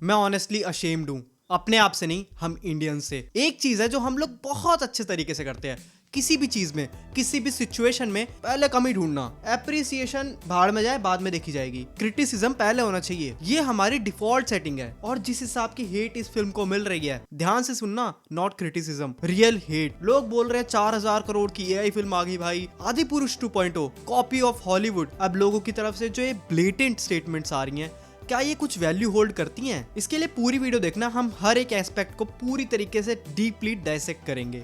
मैं honestly ashamed हूँ अपने आप से नहीं, हम इंडियन से। एक चीज है जो हम लोग बहुत अच्छे तरीके से करते हैं, किसी भी चीज में किसी भी सिचुएशन में पहले कमी ढूंढना। एप्रिसिएशन भाड़ में जाए बाद में देखी जाएगी, क्रिटिसिज्म पहले होना चाहिए। ये हमारी डिफॉल्ट सेटिंग है। और जिस हिसाब की हेट इस फिल्म को मिल रही है, ध्यान से सुनना, नॉट क्रिटिसिज्म, रियल हेट। लोग बोल रहे हैं 4000 करोड़ की एआई फिल्म आ गई भाई, आदि पुरुष 2.0 कॉपी ऑफ हॉलीवुड। अब लोगों की तरफ से जो ये ब्लेटेंट स्टेटमेंट्स आ रही हैं, क्या ये कुछ वैल्यू होल्ड करती हैं? इसके लिए पूरी वीडियो देखना, हम हर एक एस्पेक्ट को पूरी तरीके से डीपली डाइसेक्ट करेंगे।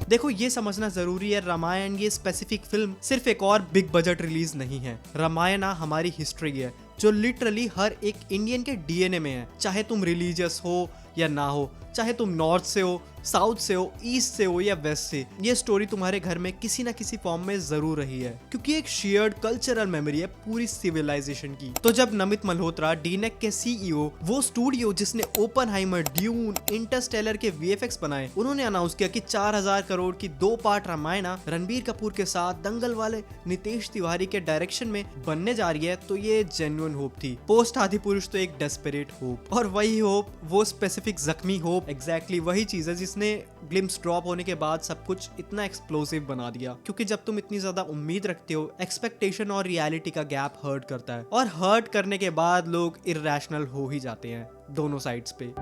देखो, ये समझना जरूरी है, रामायण ये स्पेसिफिक फिल्म सिर्फ एक और बिग बजट रिलीज नहीं है। रामायण हमारी हिस्ट्री है जो लिटरली हर एक इंडियन के डीएनए में है। चाहे तुम रिलीजियस हो या ना हो, चाहे तुम नॉर्थ से हो, साउथ से हो, ईस्ट से हो या वेस्ट से, ये स्टोरी तुम्हारे घर में किसी ना किसी फॉर्म में जरूर रही है, क्योंकि एक शेयर्ड कल्चरल मेमोरी है पूरी सिविलाइजेशन की। तो जब नमित मल्होत्रा, डीनेक के सीईओ, वो स्टूडियो जिसने ओपनहाइमर, ड्यून, इंटरस्टेलर के वीएफएक्स बनाए, उन्होंने अनाउंस किया कि 4000 करोड़ की 2 पार्ट रामायण रणबीर कपूर के साथ दंगल वाले नितेश तिवारी के डायरेक्शन में बनने जा रही है, तो ये जेन्युइन होप थी। पोस्ट आदि पुरुष तो एक डेस्परेट होप, और वही होप, वो स्पेसिफिक जख्मी होप, एग्जैक्टली वही चीज है जिसने ग्लिम्स ड्रॉप होने के बाद सब कुछ इतना एक्सप्लोसिव बना दिया। क्योंकि जब तुम इतनी ज्यादा उम्मीद रखते हो, एक्सपेक्टेशन और रियलिटी का गैप हर्ट करता है, और हर्ट करने के बाद लोग इर्रेशनल हो ही जाते हैं दोनों साइड्स पे।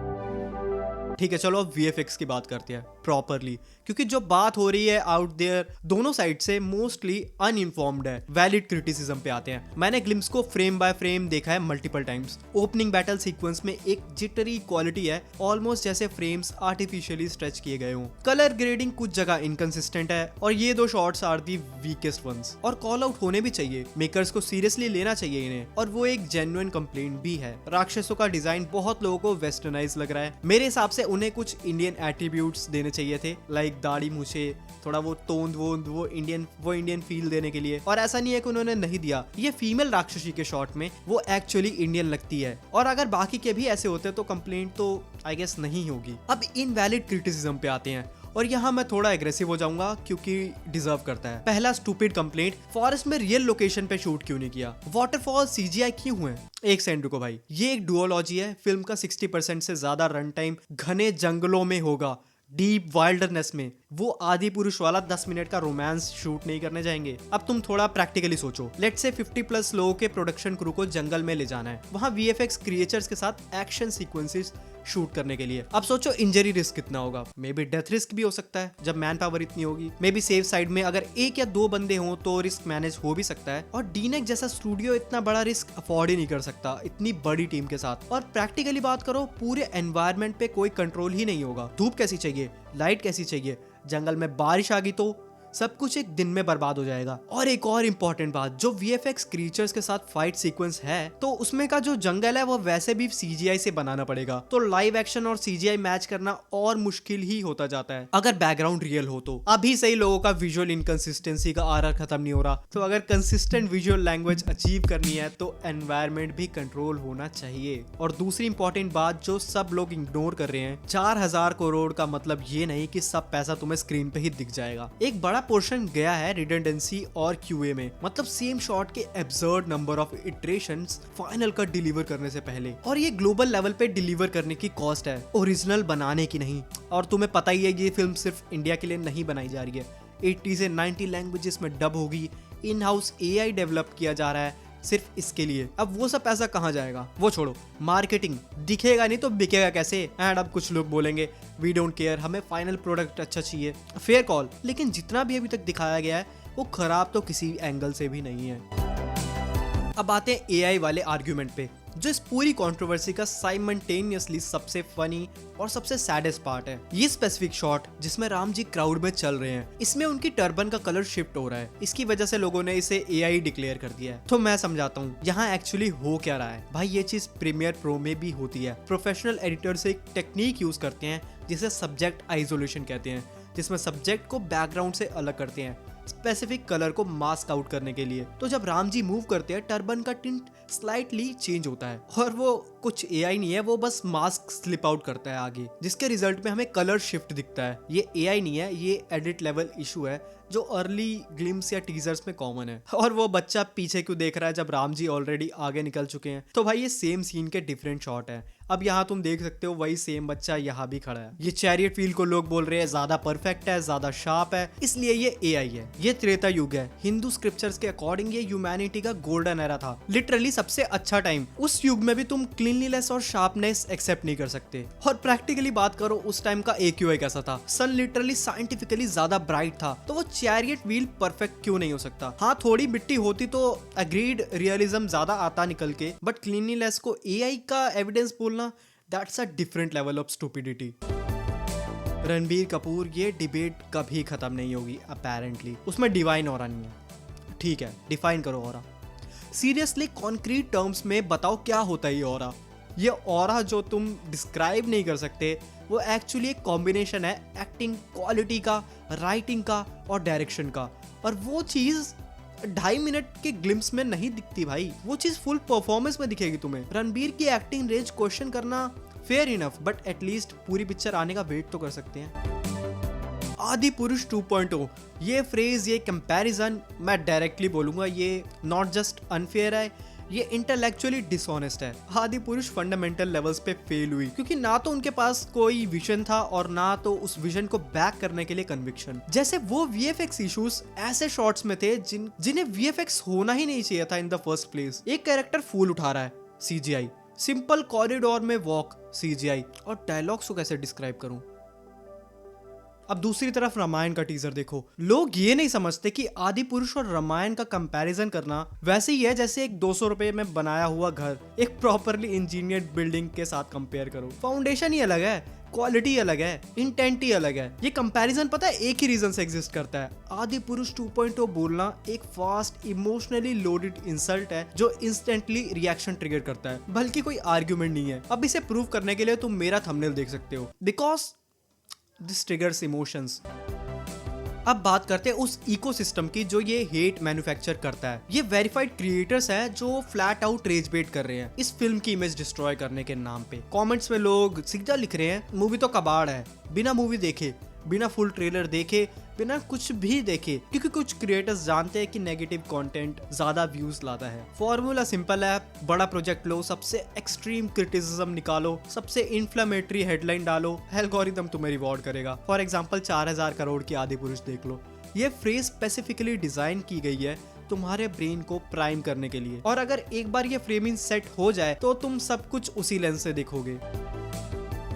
ठीक है, चलो अब वीएफएक्स की बात करते हैं प्रॉपरली, क्योंकि जो बात हो रही है आउट देयर दोनों साइड से मोस्टली अनइन्फॉर्म्ड है। वैलिड क्रिटिसिज्म पे आते हैं। मैंने ग्लिम्स को फ्रेम बाय फ्रेम देखा है multiple times. Opening battle sequence में एक जिटरी क्वालिटी है, ऑलमोस्ट जैसे फ्रेम्स आर्टिफिशियली स्ट्रेच किए गए हों। कलर ग्रेडिंग कुछ जगह इनकंसिस्टेंट है, और ये 2 shots are the weakest ones. और कॉल आउट होने भी चाहिए, मेकर्स को सीरियसली लेना चाहिए इन्हें, और वो एक जेन्युइन कंप्लेंट भी है। राक्षसों का डिजाइन बहुत लोगों को वेस्टर्नाइज लग रहा है। मेरे हिसाब से उन्हें कुछ इंडियन एट्रीब्यूट्स देने चाहिए थे, लाइक दाढ़ी मूछे, थोड़ा वो तोंद वो इंडियन फील देने के लिए। और ऐसा नहीं है कि उन्होंने नहीं दिया। ये फीमेल राक्षसी के शॉट में वो एक्चुअली इंडियन लगती है, और अगर बाकी के भी ऐसे होते तो कंप्लेंट तो आई गेस नहीं होगी। अब इनवैलिड क्रिटिसिज्म पे आते हैं, और यहाँ मैं थोड़ा एग्रेसिव हो जाऊंगा क्योंकि डिजर्व करता है। पहला स्टूपिड कंप्लेंट, फॉरेस्ट में रियल लोकेशन पे शूट क्यों नहीं किया? वाटरफॉल सीजीआई क्यों हुए? एक सेकंड रुको भाई, ये एक डुओलॉजी है। फिल्म का 60% से ज्यादा रन टाइम घने जंगलों में होगा, डीप वाइल्डरनेस में। वो आदि पुरुष वाला 10 मिनट का रोमांस शूट नहीं करने जाएंगे। अब तुम थोड़ा प्रैक्टिकली सोचो, लेट्स से 50+ लोगों के प्रोडक्शन क्रू को जंगल में ले जाना है, वहां वीएफएक्स क्रिएचर्स के साथ एक्शन सीक्वेंसेस शूट करने के लिए। अब सोचो इंजरी रिस्क कितना होगा। मे बी डेथ रिस्क भी हो सकता है जब मैन पावर इतनी होगी। मे बी सेफ साइड में अगर 1 या 2 बंदे हों तो रिस्क मैनेज हो भी सकता है। और डीनेक जैसा स्टूडियो इतना बड़ा रिस्क अफोर्ड ही नहीं कर सकता इतनी बड़ी टीम के साथ। और प्रैक्टिकली बात करो, पूरे एनवायरनमेंट पे कोई कंट्रोल ही नहीं होगा। धूप कैसी चाहिए, लाइट कैसी चाहिए, जंगल में बारिश आ गई तो सब कुछ एक दिन में बर्बाद हो जाएगा। और एक और इम्पोर्टेंट बात, जो वीएफएक्स क्रीचर्स के साथ फाइट सीक्वेंस है, तो उसमें का जो जंगल है वो वैसे भी सीजीआई से बनाना पड़ेगा, तो लाइव एक्शन और सीजीआई मैच करना और मुश्किल ही होता जाता है अगर बैकग्राउंड रियल हो तो। अभी सही लोगों का विजुअल इनकंसिस्टेंसी का आरआर खत्म नहीं हो रहा, तो अगर कंसिस्टेंट विजुअल लैंग्वेज अचीव करनी है तो एनवायरमेंट भी कंट्रोल होना चाहिए। और दूसरी इंपॉर्टेंट बात जो सब लोग इग्नोर कर रहे हैं, 4000 करोड़ का मतलब ये नहीं कि सब पैसा तुम्हें स्क्रीन पे ही दिख जाएगा। एक बड़ा पोर्शन गया है रिडंडेंसी और क्यूए में, मतलब सेम शॉट के absurd number of iterations final cut deliver करने से पहले। और ये ग्लोबल लेवल पे डिलीवर करने की कॉस्ट है, ओरिजिनल बनाने की नहीं। और तुम्हें पता ही है ये फिल्म सिर्फ इंडिया के लिए नहीं बनाई जा रही है, 80 से 90 लैंग्वेजेस में डब होगी, इन हाउस एआई डेवलप किया जा रहा है सिर्फ इसके लिए। अब वो सब पैसा कहाँ जाएगा वो छोड़ो, मार्केटिंग दिखेगा नहीं तो बिकेगा कैसे? एंड अब कुछ लोग बोलेंगे वी डोंट केयर, हमें फाइनल प्रोडक्ट अच्छा चाहिए। फेयर कॉल, लेकिन जितना भी अभी तक दिखाया गया है वो खराब तो किसी एंगल से भी नहीं है। अब आते हैं एआई वाले आर्ग्यूमेंट पे, जो इस पूरी कंट्रोवर्सी का साइमल्टेनियसली सबसे फनी और सबसे सैडेस्ट पार्ट है। ये स्पेसिफिक शॉट जिसमें राम जी क्राउड में चल रहे हैं, इसमें उनकी टर्बन का कलर शिफ्ट हो रहा है। इसकी वजह से लोगों ने इसे एआई डिक्लेयर कर दिया है। तो मैं समझाता हूँ यहाँ एक्चुअली हो क्या रहा है। भाई ये चीज प्रीमियर प्रो में भी होती है। प्रोफेशनल एडिटर्स एक टेक्निक यूज करते हैं जिसे सब्जेक्ट आइसोलेशन कहते हैं, जिसमें सब्जेक्ट को बैकग्राउंड से अलग करते हैं स्पेसिफिक कलर को मास्क आउट करने के लिए। तो जब राम जी मूव करते हैं, टर्बन का टिंट स्लाइटली चेंज होता है, और वो कुछ एआई नहीं है, वो बस मास्क स्लिप आउट करता है आगे, जिसके रिजल्ट में हमें कलर शिफ्ट दिखता है। ये एआई नहीं है, ये एडिट लेवल इशू है जो अर्ली ग्लिम्स या टीजर्स में कॉमन है। और वो बच्चा पीछे क्यों देख रहा है जब राम जी ऑलरेडी आगे निकल चुके हैं? तो भाई ये सेम सीन के डिफरेंट शॉट है। अब यहाँ तुम देख सकते हो वही सेम बच्चा यहाँ भी खड़ा है। ये चैरियट व्हील को लोग बोल रहे हैं ज्यादा परफेक्ट है, ज्यादा शार्प है, इसलिए ये एआई है। ये त्रेता युग है। हिंदू स्क्रिप्चर्स के अकॉर्डिंग ये ह्यूमैनिटी का गोल्डन एरा था, लिटरली सबसे अच्छा टाइम। उस युग में भी तुम क्लीनलीनेस और शार्पनेस एक्सेप्ट नहीं कर सकते। और प्रैक्टिकली बात करो उस टाइम का AQI कैसा था? सन लिटरली साइंटिफिकली ज्यादा ब्राइट था, तो वो चैरियट व्हील परफेक्ट क्यों नहीं हो सकता? हाँ, थोड़ी मिट्टी होती तो अग्रीड रियलिज्म ज्यादा आता निकल के, बट क्लीनलीनेस को एआई का एविडेंस बोलना, that's a different level of stupidity. Ranbir Kapoor, ये डिबेट कभी खत्म नहीं होगी अपेरेंटली। उसमें डिवाइन ऑरा नहीं है, ठीक है, डिफाइन करो ऑरा। सीरियसली कॉन्क्रीट टर्म्स में बताओ क्या होता है ये ऑरा? ये ऑरा जो तुम डिस्क्राइब नहीं कर सकते, वो एक्चुअली एक कॉम्बिनेशन है एक्टिंग क्वालिटी का, राइटिंग का और डायरेक्शन का। और वो चीज 2.5 मिनट के ग्लिम्स में नहीं दिखती भाई, वो चीज फुल परफॉर्मेंस में दिखेगी तुम्हें। रणबीर की एक्टिंग रेंज क्वेश्चन करना फेयर इनफ, बट एटलीस्ट पूरी पिक्चर आने का वेट तो कर सकते हैं। आदि पुरुष 2.0, ये फ्रेज, ये कंपैरिजन मैं डायरेक्टली बोलूंगा, ये नॉट जस्ट अनफेयर है, ये इंटेलेक्चुअली डिसऑनेस्ट है। आदि पुरुष फंडामेंटल लेवल्स पे फेल हुई क्योंकि ना तो उनके पास कोई विजन था और ना तो उस विजन को बैक करने के लिए कन्विक्शन। जैसे वो VFX इश्यूज ऐसे शॉट्स में थे जिन्हें VFX होना ही नहीं चाहिए था इन द फर्स्ट प्लेस। एक कैरेक्टर फूल उठा रहा है, CGI। सिंपल कॉरिडोर में वॉक, CGI। और डायलॉग्स को कैसे डिस्क्राइब करूं? अब दूसरी तरफ रामायण का टीजर देखो। लोग ये नहीं समझते कि आदि पुरुष और रामायण का कंपैरिजन करना वैसे ही है जैसे एक 200 रुपए में बनाया हुआ घर एक प्रॉपरली इंजीनियर्ड बिल्डिंग के साथ कंपेयर करो। फाउंडेशन ही अलग है, क्वालिटी अलग है, इंटेंट ही अलग है। ये कंपैरिजन पता है एक ही रीजन से एग्जिस्ट करता है। आदि पुरुष 2.0 बोलना एक फास्ट इमोशनली लोडेड इंसल्ट है जो इंस्टेंटली रिएक्शन ट्रिगर करता है, बल्कि कोई आर्ग्यूमेंट नहीं है। अब इसे प्रूव करने के लिए तुम मेरा थंबनेल देख सकते हो, बिकॉज दिस ट्रिगर्स इमोशंस। अब बात करते हैं उस इकोसिस्टम की जो ये हेट मैन्युफैक्चर करता है। ये वेरीफाइड क्रिएटर्स हैं जो फ्लैट आउट रेज बेट कर रहे हैं इस फिल्म की इमेज डिस्ट्रॉय करने के नाम पे। कमेंट्स में लोग सीधा लिख रहे हैं मूवी तो कबाड़ है, बिना मूवी देखे, बिना फुल ट्रेलर देखे, बिना कुछ भी देखे, क्योंकि कुछ क्रिएटर्स जानते हैं कि नेगेटिव कंटेंट ज्यादा व्यूज लाता है। फॉर्मूला सिंपल है, बड़ा प्रोजेक्ट लो, सबसे एक्सट्रीम क्रिटिसिज्म निकालो, सबसे इन्फ्लेमेटरी हेडलाइन डालो, एल्गोरिथम तुम्हें रिवॉर्ड करेगा। फॉर एग्जांपल 4000 करोड़ की आदि पुरुष देख लो। ये फ्रेज स्पेसिफिकली डिजाइन की गई है तुम्हारे ब्रेन को प्राइम करने के लिए, और अगर एक बार ये फ्रेमिंग सेट हो जाए तो तुम सब कुछ उसी लेंस से देखोगे।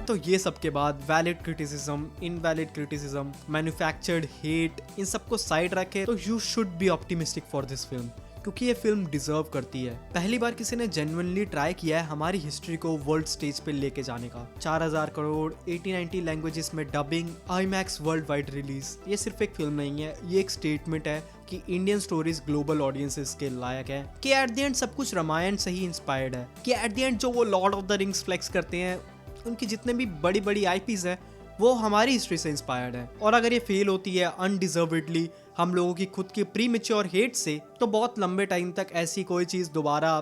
तो ये सब के बाद valid criticism, invalid criticism, manufactured hate, इन सबको साइड रखे तो you should be optimistic for this film, क्योंकि ये फिल्म डिजर्व करती है। पहली बार किसी ने जेन्युइनली ट्राई किया है हमारी हिस्ट्री को वर्ल्ड स्टेज पे लेके जाने का। 4000 करोड़, 80-90 लैंग्वेजेस में dubbing, IMAX world wide release. ये सिर्फ एक फिल्म नहीं है, ये एक स्टेटमेंट है कि इंडियन स्टोरीज ग्लोबल ऑडियंसेस के लायक है, कि एट द एंड सब कुछ रामायण से ही इंस्पायर्ड है, कि एट द एंड जो वो Lord of the Rings flex करते हैं, उनकी जितने भी बड़ी बड़ी IPs है वो हमारी हिस्ट्री से इंस्पायर्ड है। और अगर ये फेल होती है अनडिजर्वेडली हम लोगों की खुद की प्रीमेच्योर हेट से, तो बहुत लंबे टाइम तक ऐसी कोई चीज दोबारा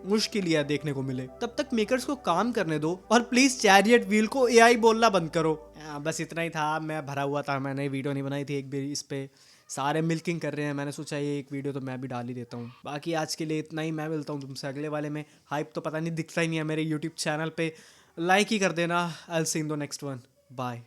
मुश्किल है देखने को मिले। तब तक मेकर्स को काम करने दो और प्लीज चैरियट व्हील को AI बोलना बंद करो। बस इतना ही था, मैं भरा हुआ था, मैंने वीडियो नहीं बनाई थी एक भी इस पे, सारे मिल्किंग कर रहे हैं, मैंने सोचा ये एक वीडियो तो मैं भी डाल ही देता हूँ। बाकी आज के लिए इतना ही, मैं मिलता हूँ तुमसे अगले वाले में। हाइप तो पता नहीं दिखता ही नहीं है मेरे YouTube चैनल पे, लाइक ही कर देना। I will see in the next one, bye.